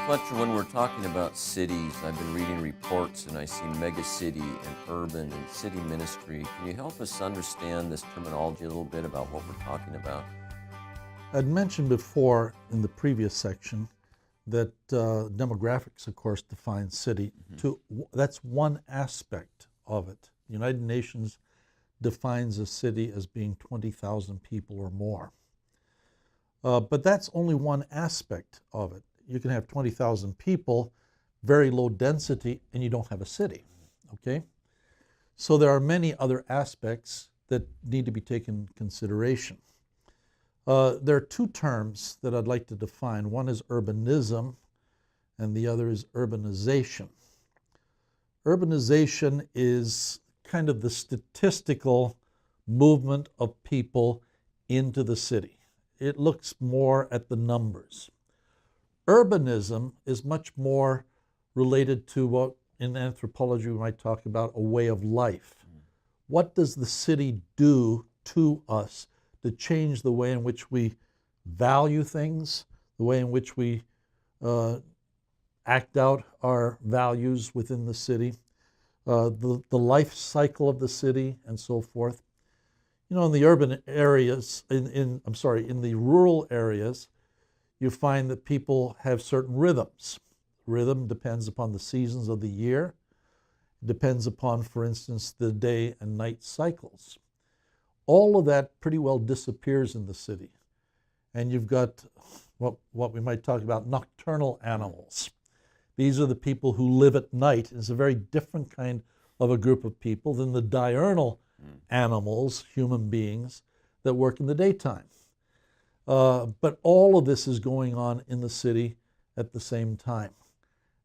Fletcher, when we're talking about cities, I've been reading reports and I see megacity and urban and city ministry. Can you help us understand this terminology a little bit about what we're talking about? I'd mentioned before in the previous section that demographics, of course, define city. That's one aspect of it. The United Nations defines a city as being 20,000 people or more. But that's only one aspect of it. You can have 20,000 people, very low density, and you don't have a city, okay? So there are many other aspects that need to be taken into consideration. There are two terms that I'd like to define. One is urbanism, and the other is urbanization. Urbanization is kind of the statistical movement of people into the city. It looks more at the numbers. Urbanism is much more related to what in anthropology we might talk about a way of life. What does the city do to us to change the way in which we value things, the way in which we act out our values within the city, the life cycle of the city, and so forth. You know, in the urban areas, in the rural areas, you find that people have certain rhythms. Rhythm depends upon the seasons of the year. It depends upon, for instance, the day and night cycles. All of that pretty well disappears in the city. And you've got what we might talk about nocturnal animals. These are the people who live at night. It's a very different kind of a group of people than the diurnal animals, human beings, that work in the daytime. But all of this is going on in the city at the same time.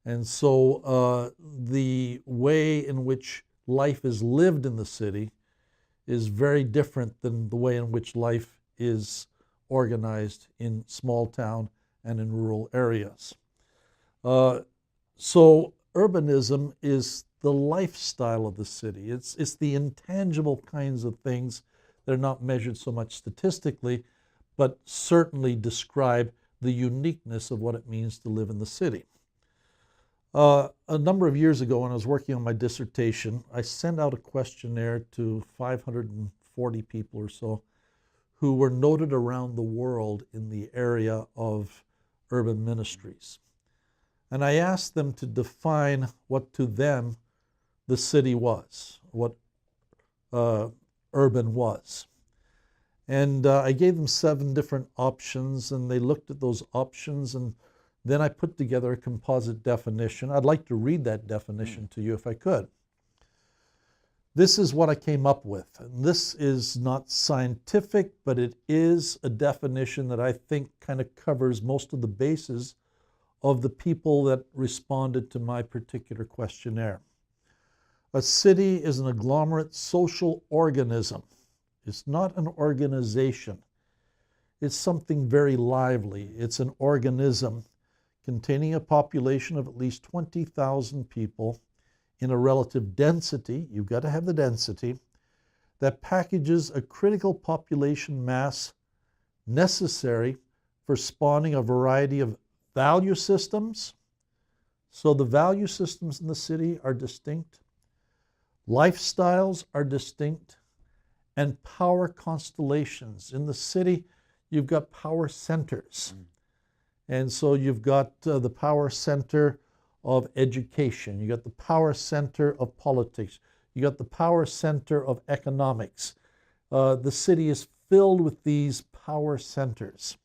And so the way in which life is lived in the city is very different than the way in which life is organized in small town and in rural areas. So urbanism is the lifestyle of the city. It's the intangible kinds of things that are not measured so much statistically, but certainly describe the uniqueness of what it means to live in the city. A number of years ago when I was working on my dissertation, I sent out a questionnaire to 540 people or so who were noted around the world in the area of urban ministries. And I asked them to define what to them the city was, what urban was. And I gave them 7 different options, and they looked at those options, and then I put together a composite definition. I'd like to read that definition to you if I could. This is what I came up with. And this is not scientific, but it is a definition that I think kind of covers most of the bases of the people that responded to my particular questionnaire. A city is an agglomerate social organism. It's not an organization. It's something very lively. It's an organism containing a population of at least 20,000 people in a relative density, you've got to have the density, that packages a critical population mass necessary for spawning a variety of value systems. So the value systems in the city are distinct, lifestyles are distinct, and power constellations. In the city, you've got power centers. And so you've got the power center of education. You got the power center of politics. You got the power center of economics. The city is filled with these power centers.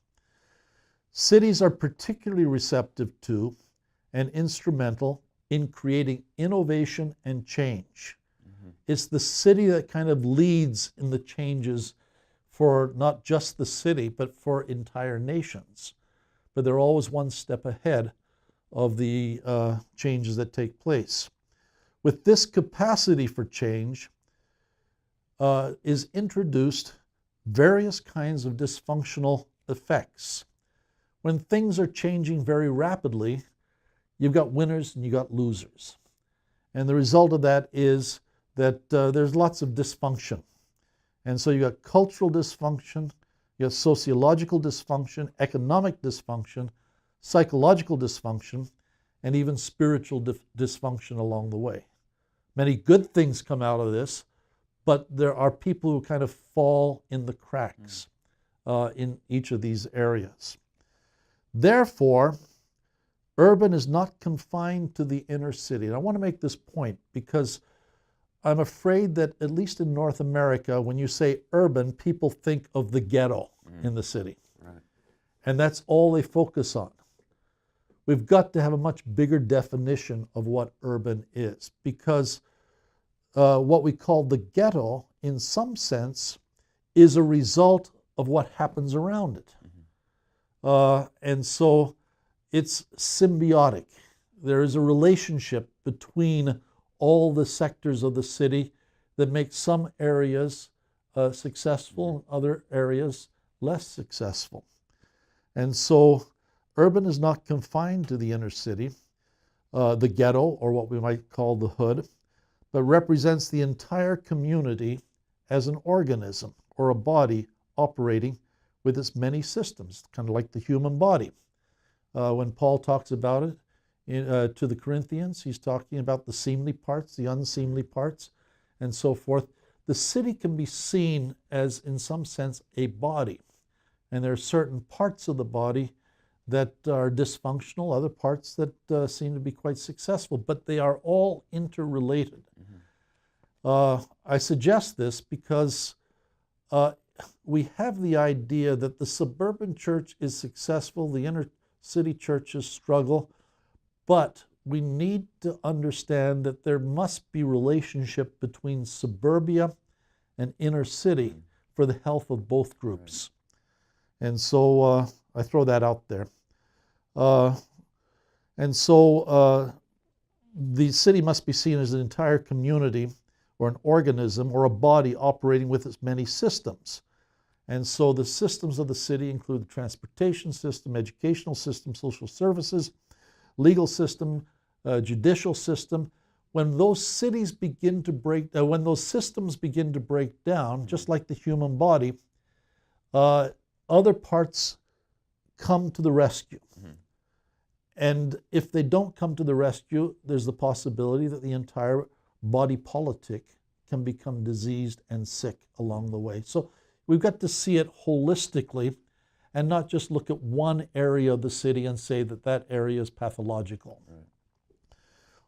Cities are particularly receptive to and instrumental in creating innovation and change. It's the city that kind of leads in the changes for not just the city, but for entire nations. But they're always one step ahead of the changes that take place. With this capacity for change is introduced various kinds of dysfunctional effects. When things are changing very rapidly, you've got winners and you've got losers. And the result of that is that there's lots of dysfunction. And so you got cultural dysfunction, you got sociological dysfunction, economic dysfunction, psychological dysfunction, and even spiritual dysfunction along the way. Many good things come out of this, but there are people who kind of fall in the cracks in each of these areas. Therefore, urban is not confined to the inner city. And I want to make this point because I'm afraid that, at least in North America, when you say urban, people think of the ghetto in the city. Right. And that's all they focus on. We've got to have a much bigger definition of what urban is, because what we call the ghetto, in some sense, is a result of what happens around it. And so it's symbiotic. There is a relationship between all the sectors of the city that make some areas successful and other areas less successful. And so urban is not confined to the inner city, the ghetto, or what we might call the hood, but represents the entire community as an organism or a body operating with its many systems, kind of like the human body. When Paul talks about it to the Corinthians, he's talking about the seemly parts, the unseemly parts, and so forth. The city can be seen as, in some sense, a body. And there are certain parts of the body that are dysfunctional, other parts that seem to be quite successful, but they are all interrelated. I suggest this because we have the idea that the suburban church is successful, the inner city churches struggle, but we need to understand that there must be relationship between suburbia and inner city for the health of both groups. And so I throw that out there. And so the city must be seen as an entire community or an organism or a body operating with its many systems. And so the systems of the city include the transportation system, educational system, social services, legal system, judicial system. When those cities begin to break, when those systems begin to break down, just like the human body, other parts come to the rescue. And if they don't come to the rescue, there's the possibility that the entire body politic can become diseased and sick along the way. So we've got to see it holistically and not just look at one area of the city and say that that area is pathological. Right.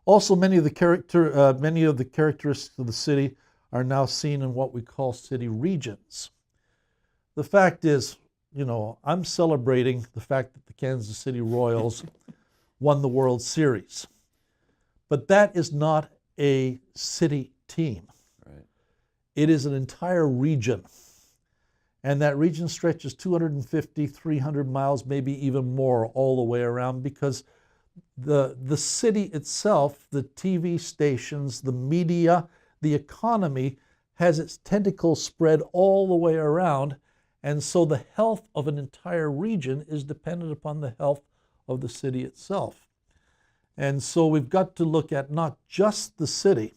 Also, many of the characteristics of the city are now seen in what we call city regions. The fact is, you know, I'm celebrating the fact that the Kansas City Royals won the World Series. But that is not a city team. Right. It is an entire region. And that region stretches 250, 300 miles, maybe even more, all the way around, because the city itself, the TV stations, the media, the economy, has its tentacles spread all the way around. And so the health of an entire region is dependent upon the health of the city itself. And so we've got to look at not just the city,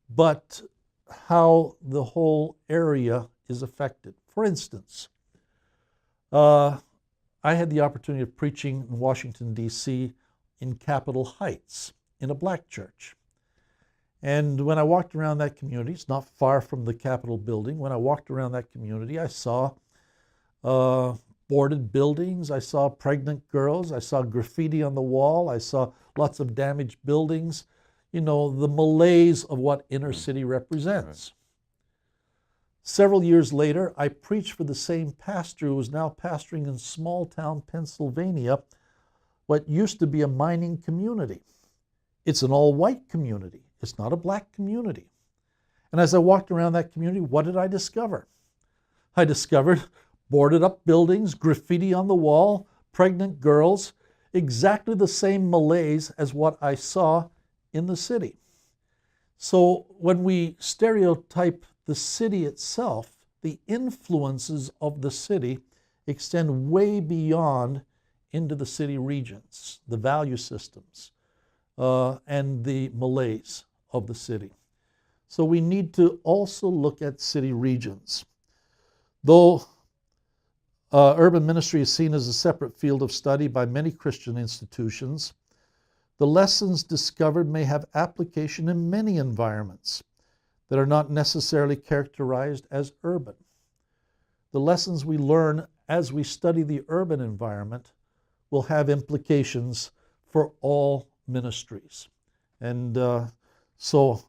but how the whole area is affected. For instance, I had the opportunity of preaching in Washington, D.C. in Capitol Heights in a black church. And when I walked around that community, it's not far from the Capitol building, when I walked around that community, I saw boarded buildings, I saw pregnant girls, I saw graffiti on the wall, I saw lots of damaged buildings, you know, the malaise of what inner city represents. Right. Several years later, I preached for the same pastor who was now pastoring in small town Pennsylvania, what used to be a mining community. It's an all-white community. It's not a black community. And as I walked around that community, what did I discover? I discovered boarded up buildings, graffiti on the wall, pregnant girls, exactly the same malaise as what I saw in the city. So when we stereotype the city itself, the influences of the city extend way beyond into the city regions, the value systems, and the malaise of the city. So we need to also look at city regions. Though Urban ministry is seen as a separate field of study by many Christian institutions. The lessons discovered may have application in many environments that are not necessarily characterized as urban. The lessons we learn as we study the urban environment will have implications for all ministries. And so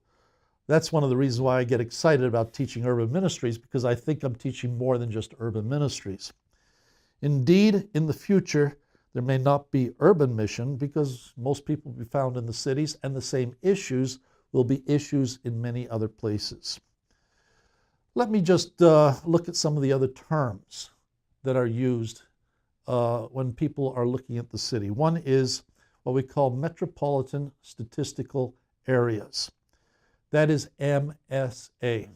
that's one of the reasons why I get excited about teaching urban ministries, because I think I'm teaching more than just urban ministries. Indeed, in the future, there may not be urban mission because most people will be found in the cities, and the same issues will be issues in many other places. Let me just look at some of the other terms that are used when people are looking at the city. One is what we call Metropolitan Statistical Areas. That is MSA.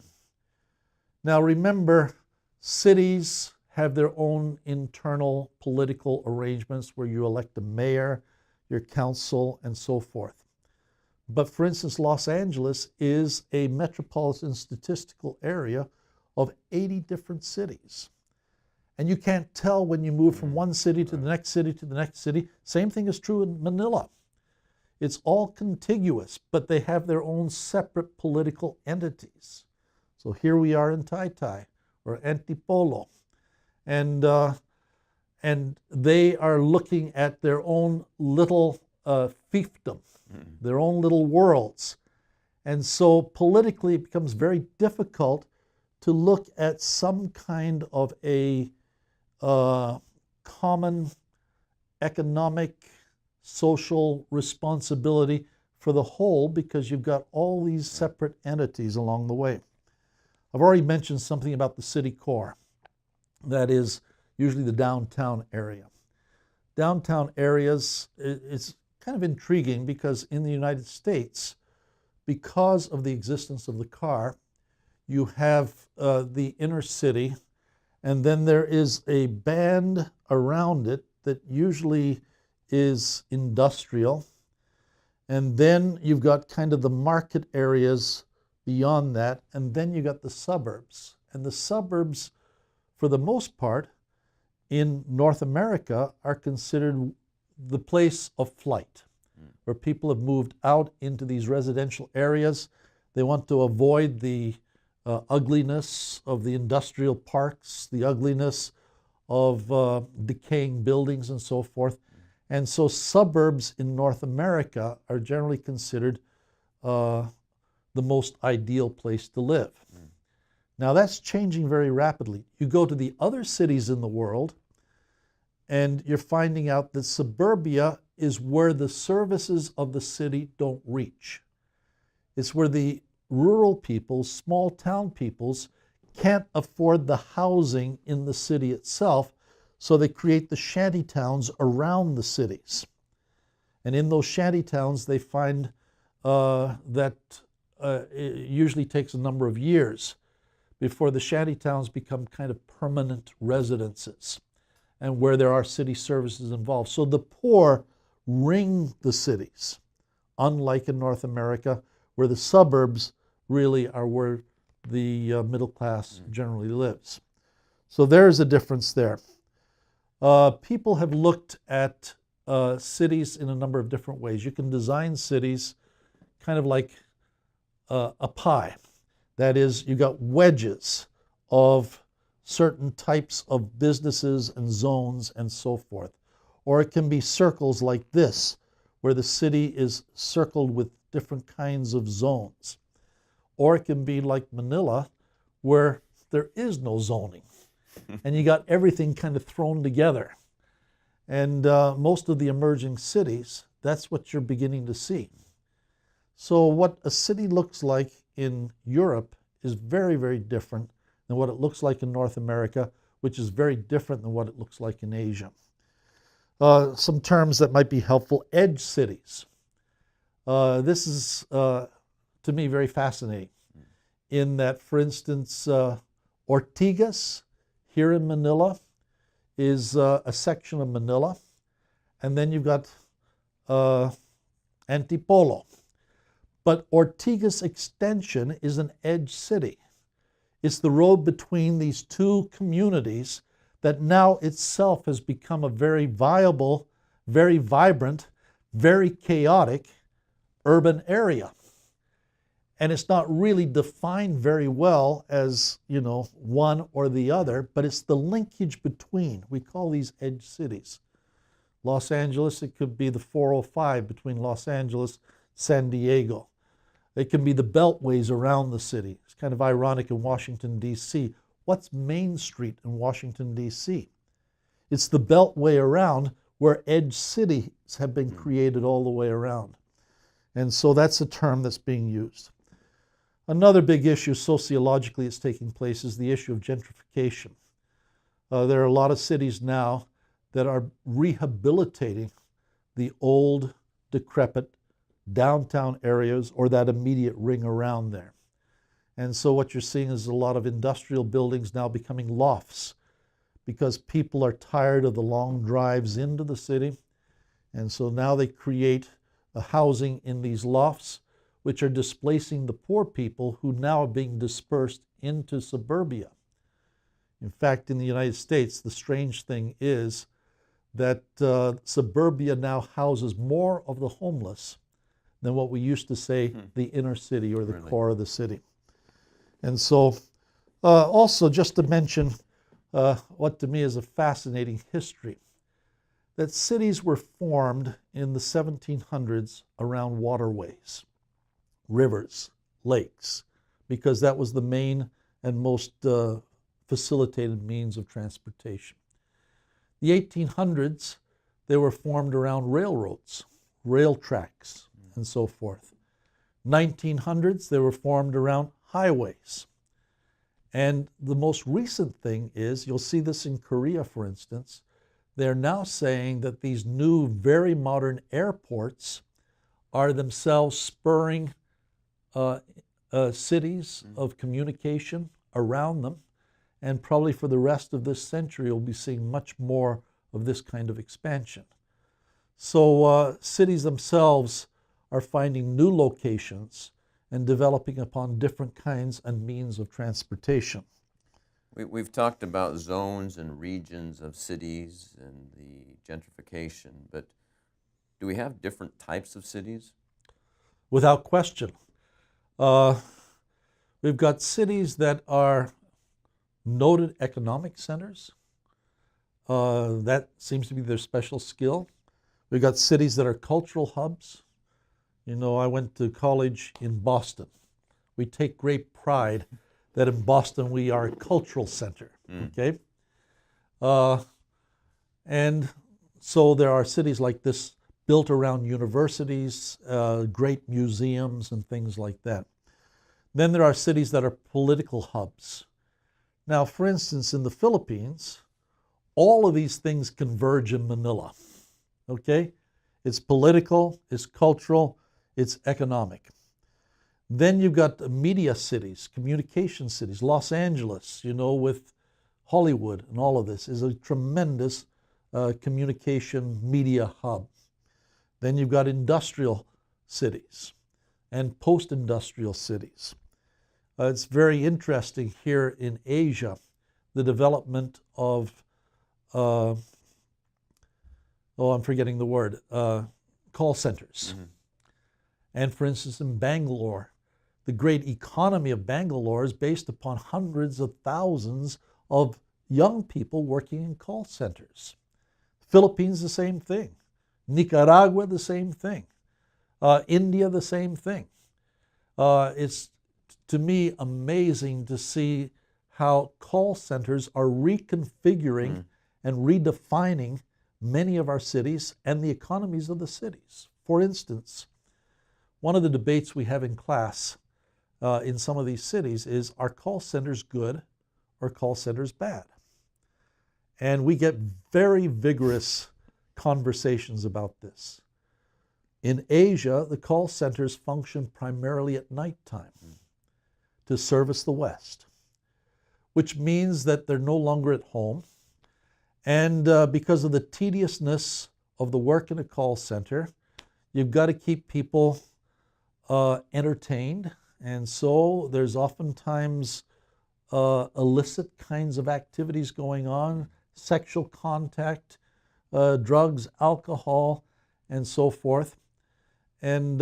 Now remember, cities have their own internal political arrangements where you elect a mayor, your council, and so forth. But for instance, Los Angeles is a metropolitan statistical area of 80 different cities. And you can't tell when you move from one city to the next city to the next city. Same thing is true in Manila. It's all contiguous, but they have their own separate political entities. So here we are in Taytay or Antipolo. And they are looking at their own little fiefdom, their own little worlds. And so politically it becomes very difficult to look at some kind of a common economic, social responsibility for the whole, because you've got all these separate entities along the way. I've already mentioned something about the city core. That is usually the downtown area. Downtown areas, it's kind of intriguing because in the United States, because of the existence of the car, you have the inner city, and then there is a band around it that usually is industrial. And then you've got kind of the market areas beyond that, and then you got the suburbs. And the suburbs, for the most part, in North America are considered the place of flight, where people have moved out into these residential areas. They want to avoid the ugliness of the industrial parks, the ugliness of decaying buildings and so forth. And so suburbs in North America are generally considered the most ideal place to live. Now that's changing very rapidly. You go to the other cities in the world and you're finding out that suburbia is where the services of the city don't reach. It's where the rural peoples, small town peoples, can't afford the housing in the city itself, so they create the shanty towns around the cities. And in those shanty towns, they find that it usually takes a number of years before the shanty towns become kind of permanent residences and where there are city services involved. So the poor ring the cities, unlike in North America, where the suburbs really are where the middle class generally lives. So there's a difference there. People have looked at cities in a number of different ways. You can design cities kind of like a pie. That is, you got wedges of certain types of businesses and zones and so forth. Or it can be circles like this, where the city is circled with different kinds of zones. Or it can be like Manila, where there is no zoning. And you got everything kind of thrown together. And most of the emerging cities, that's what you're beginning to see. So what a city looks like in Europe is very, very different than what it looks like in North America, which is very different than what it looks like in Asia. Some terms that might be helpful: edge cities. This is, to me, very fascinating in that, for instance, Ortigas here in Manila is a section of Manila, and then you've got Antipolo. But Ortigas Extension is an edge city. It's the road between these two communities that now itself has become a very viable, very vibrant, very chaotic urban area. And it's not really defined very well as, one or the other, but it's the linkage between. We call these edge cities. Los Angeles, it could be the 405 between Los Angeles, San Diego. It can be the beltways around the city. It's kind of ironic in Washington, D.C. What's Main Street in Washington, D.C.? It's the beltway around where edge cities have been created all the way around. And so that's a term that's being used. Another big issue sociologically that's taking place is the issue of gentrification. There are a lot of cities now that are rehabilitating the old, decrepit downtown areas or that immediate ring around there. And so what you're seeing is a lot of industrial buildings now becoming lofts because people are tired of the long drives into the city. And so now they create a housing in these lofts, which are displacing the poor people who now are being dispersed into suburbia. In fact, in the United States, the strange thing is that suburbia now houses more of the homeless than what we used to say the inner city or the core of the city. And so also just to mention what to me is a fascinating history, that cities were formed in the 1700s around waterways, rivers, lakes, because that was the main and most facilitated means of transportation. The 1800s, they were formed around railroads, rail tracks, and so forth. 1900s, they were formed around highways. And the most recent thing is, you'll see this in Korea, for instance, they're now saying that these new, very modern airports are themselves spurring cities of communication around them. And probably for the rest of this century, we'll be seeing much more of this kind of expansion. So cities themselves are finding new locations and developing upon different kinds and means of transportation. We've talked about zones and regions of cities and the gentrification, but do we have different types of cities? Without question. We've got cities that are noted economic centers. That seems to be their special skill. We've got cities that are cultural hubs. I went to college in Boston. We take great pride that in Boston we are a cultural center, okay? And so there are cities like this built around universities, great museums and things like that. Then there are cities that are political hubs. Now, for instance, in the Philippines, all of these things converge in Manila, okay? It's political, it's cultural, it's economic. Then you've got media cities, communication cities. Los Angeles, with Hollywood and all of this, is a tremendous communication media hub. Then you've got industrial cities and post-industrial cities. It's very interesting here in Asia, the development of, I'm forgetting the word, call centers. And for instance, in Bangalore, the great economy of Bangalore is based upon hundreds of thousands of young people working in call centers. Philippines, the same thing. Nicaragua, the same thing. India, the same thing. It's, to me, amazing to see how call centers are reconfiguring and redefining many of our cities and the economies of the cities. For instance, one of the debates we have in class in some of these cities is, are call centers good or call centers bad? And we get very vigorous conversations about this. In Asia, the call centers function primarily at nighttime to service the West, which means that they're no longer at home. And because of the tediousness of the work in a call center, you've got to keep people entertained. And so there's oftentimes illicit kinds of activities going on, sexual contact, drugs, alcohol, and so forth. And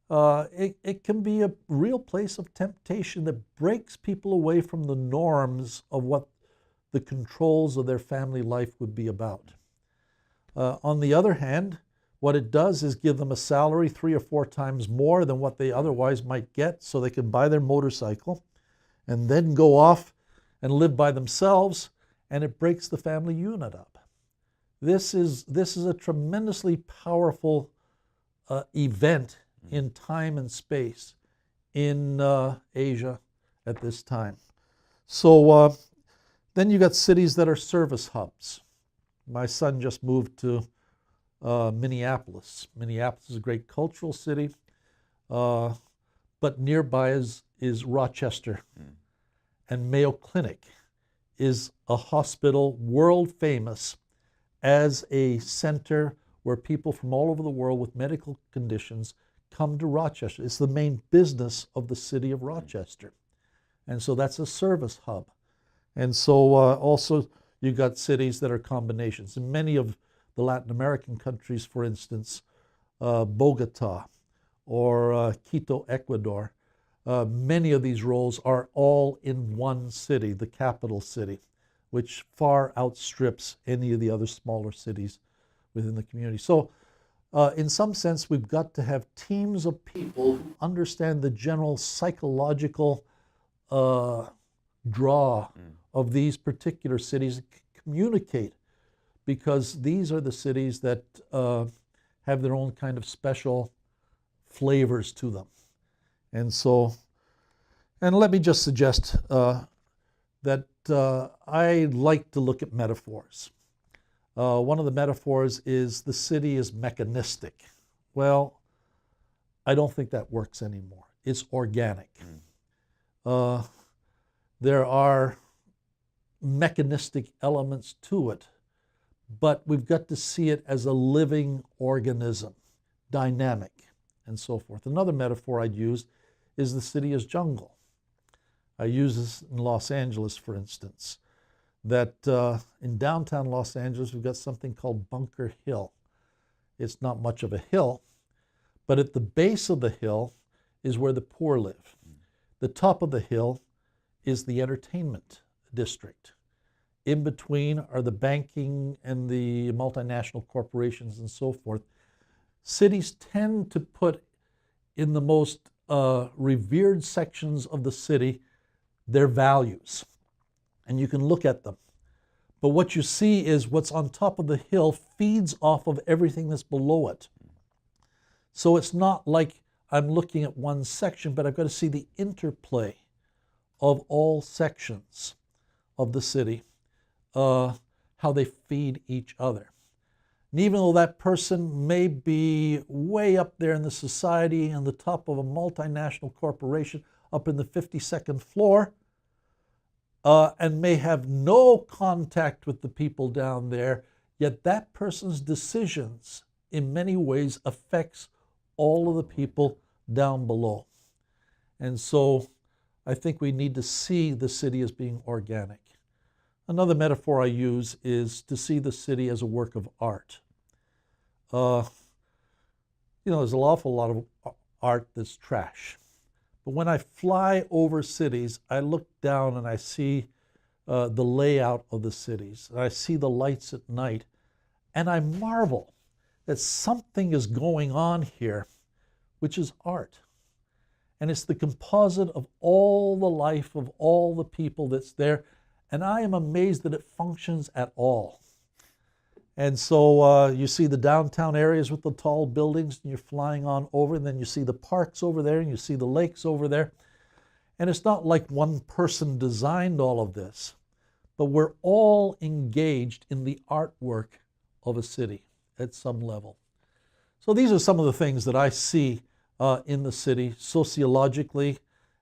it can be a real place of temptation that breaks people away from the norms of what the controls of their family life would be about. On the other hand, what it does is give them a salary 3 or 4 times more than what they otherwise might get, so they can buy their motorcycle and then go off and live by themselves, and it breaks the family unit up. This is a tremendously powerful event in time and space in Asia at this time. So then you got cities that are service hubs. My son just moved to Minneapolis. Minneapolis is a great cultural city, but nearby is Rochester. And Mayo Clinic is a hospital world famous as a center where people from all over the world with medical conditions come to Rochester. It's the main business of the city of Rochester. And so that's a service hub. And so also you've got cities that are combinations. In many of the Latin American countries, for instance, Bogota or Quito, Ecuador, many of these roles are all in one city, the capital city, which far outstrips any of the other smaller cities within the community. So in some sense, we've got to have teams of people who understand the general psychological draw of these particular cities, communicate, because these are the cities that have their own kind of special flavors to them. And so, and let me just suggest that I like to look at metaphors. One of the metaphors is the city is mechanistic. Well, I don't think that works anymore. It's organic. There are mechanistic elements to it, but we've got to see it as a living organism, dynamic, and so forth. Another metaphor I'd use is the city as jungle. I use this in Los Angeles, for instance, that in downtown Los Angeles, we've got something called Bunker Hill. It's not much of a hill, but at the base of the hill is where the poor live. The top of the hill is the entertainment district. In between are the banking and the multinational corporations and so forth. Cities tend to put in the most revered sections of the city their values, and you can look at them. But what you see is what's on top of the hill feeds off of everything that's below it. So it's not like I'm looking at one section, but I've got to see the interplay of all sections of the city, how they feed each other. And even though that person may be way up there in the society on the top of a multinational corporation up in the 52nd floor, and may have no contact with the people down there, yet that person's decisions in many ways affects all of the people down below. And so I think we need to see the city as being organic. Another metaphor I use is to see the city as a work of art. There's an awful lot of art that's trash. But when I fly over cities, I look down and I see the layout of the cities. And I see the lights at night. And I marvel that something is going on here, which is art. And it's the composite of all the life of all the people that's there. And I am amazed that it functions at all. And so you see the downtown areas with the tall buildings, and you're flying on over, and then you see the parks over there, and you see the lakes over there. And it's not like one person designed all of this, but we're all engaged in the artwork of a city at some level. So these are some of the things that I see in the city, sociologically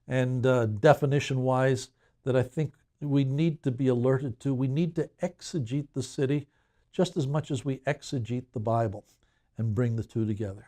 and definition-wise, that I think we need to be alerted to. We need to exegete the city just as much as we exegete the Bible and bring the two together.